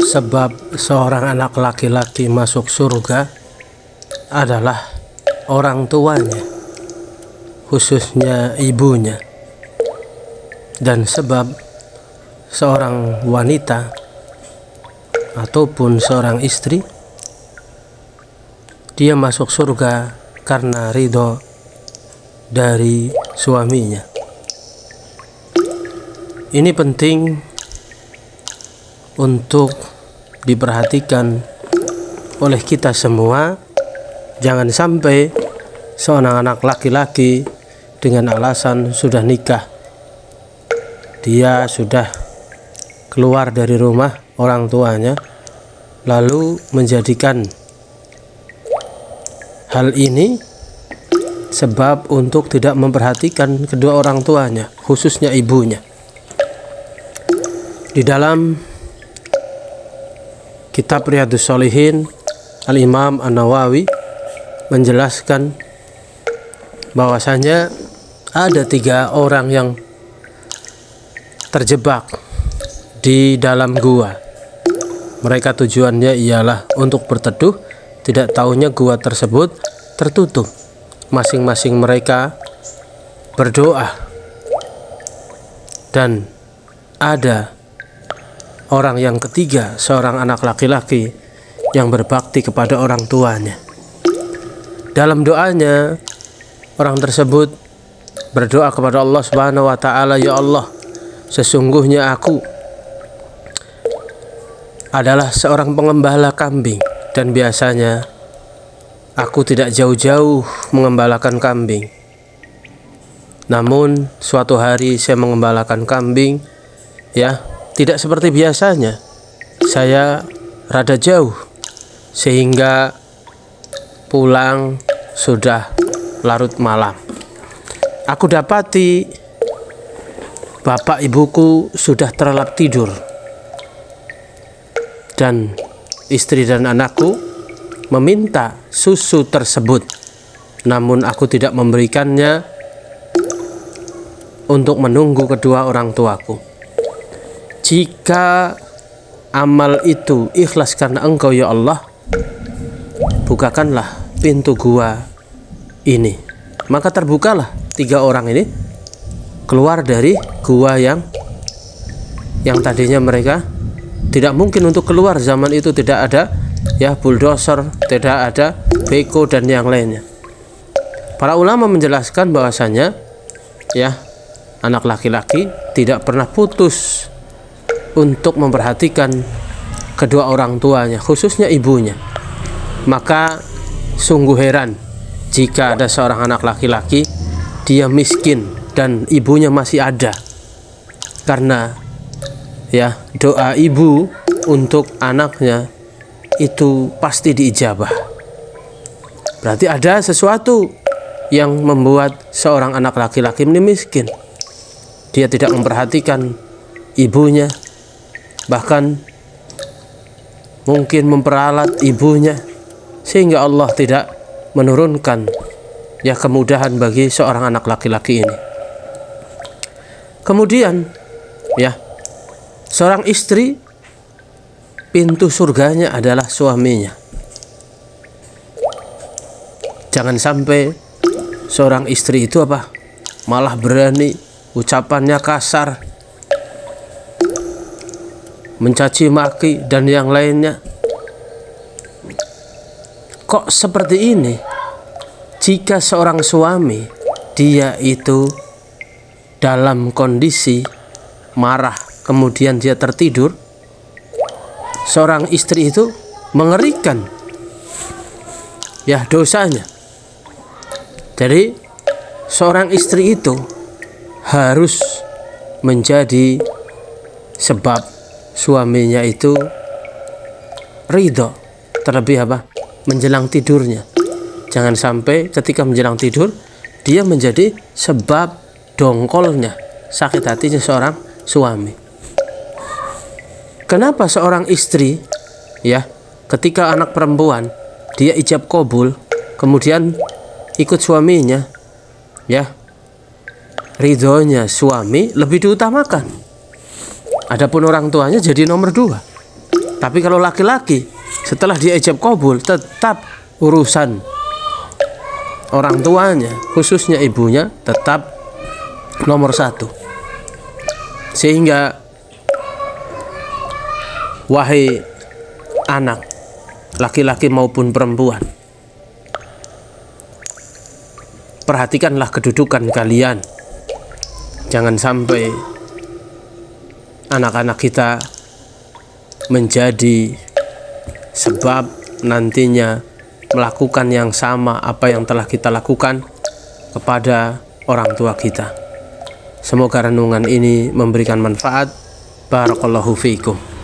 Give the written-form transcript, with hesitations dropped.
Sebab seorang anak laki-laki masuk surga adalah orang tuanya, khususnya ibunya. Dan sebab seorang wanita ataupun seorang istri, dia masuk surga karena ridho dari suaminya. Ini penting untuk diperhatikan oleh kita semua. Jangan sampai seorang anak laki-laki dengan alasan sudah nikah, dia sudah keluar dari rumah orang tuanya, lalu menjadikan hal ini sebab untuk tidak memperhatikan kedua orang tuanya, khususnya ibunya. Di dalam kitab Riyadhus Shalihin, Al-Imam An-Nawawi menjelaskan bahwasanya ada 3 orang yang terjebak di dalam gua. Mereka tujuannya ialah untuk berteduh, tidak taunya gua tersebut tertutup. Masing-masing mereka berdoa, dan ada orang yang ketiga, seorang anak laki-laki yang berbakti kepada orang tuanya. Dalam doanya, orang tersebut berdoa kepada Allah Subhanahu wa taala, "Ya Allah, sesungguhnya aku adalah seorang pengembala kambing, dan biasanya aku tidak jauh-jauh mengembalakan kambing. Namun suatu hari saya mengembalakan kambing, tidak seperti biasanya. Saya rada jauh sehingga pulang sudah larut malam. Aku dapati bapak ibuku sudah terlelap tidur, dan istri dan anakku meminta susu tersebut, namun aku tidak memberikannya untuk menunggu kedua orang tuaku. Jika amal itu ikhlas karena Engkau ya Allah, bukakanlah pintu gua ini." Maka terbukalah 3 orang ini keluar dari gua yang tadinya mereka tidak mungkin untuk keluar. Zaman itu tidak ada bulldozer, tidak ada beko dan yang lainnya. Para ulama menjelaskan bahwasanya anak laki-laki tidak pernah putus untuk memperhatikan kedua orang tuanya, khususnya ibunya. Maka sungguh heran jika ada seorang anak laki-laki dia miskin dan ibunya masih ada, karena doa ibu untuk anaknya itu pasti diijabah. Berarti ada sesuatu yang membuat seorang anak laki-laki ini miskin. Dia tidak memperhatikan ibunya, bahkan mungkin memperalat ibunya, sehingga Allah tidak menurunkan kemudahan bagi seorang anak laki-laki ini. Kemudian seorang istri, pintu surganya adalah suaminya. Jangan sampai seorang istri itu malah berani ucapannya kasar, mencaci maki dan yang lainnya. Kok seperti ini? Jika seorang suami dia itu dalam kondisi marah kemudian dia tertidur, seorang istri itu mengerikan dosanya. Jadi seorang istri itu harus menjadi sebab suaminya itu ridho, terlebih menjelang tidurnya. Jangan sampai ketika menjelang tidur dia menjadi sebab dongkolnya, sakit hatinya seorang suami. Kenapa seorang istri ketika anak perempuan dia ijab kabul kemudian ikut suaminya, ridhonya suami lebih diutamakan. Adapun orang tuanya jadi nomor 2. Tapi kalau laki-laki setelah dia ijab kabul, tetap urusan orang tuanya, khususnya ibunya, tetap nomor satu. Sehingga wahai anak, laki-laki maupun perempuan, perhatikanlah kedudukan kalian. Jangan sampai anak-anak kita menjadi sebab nantinya melakukan yang sama apa yang telah kita lakukan kepada orang tua kita. Semoga renungan ini memberikan manfaat. Barakallahu fiikum.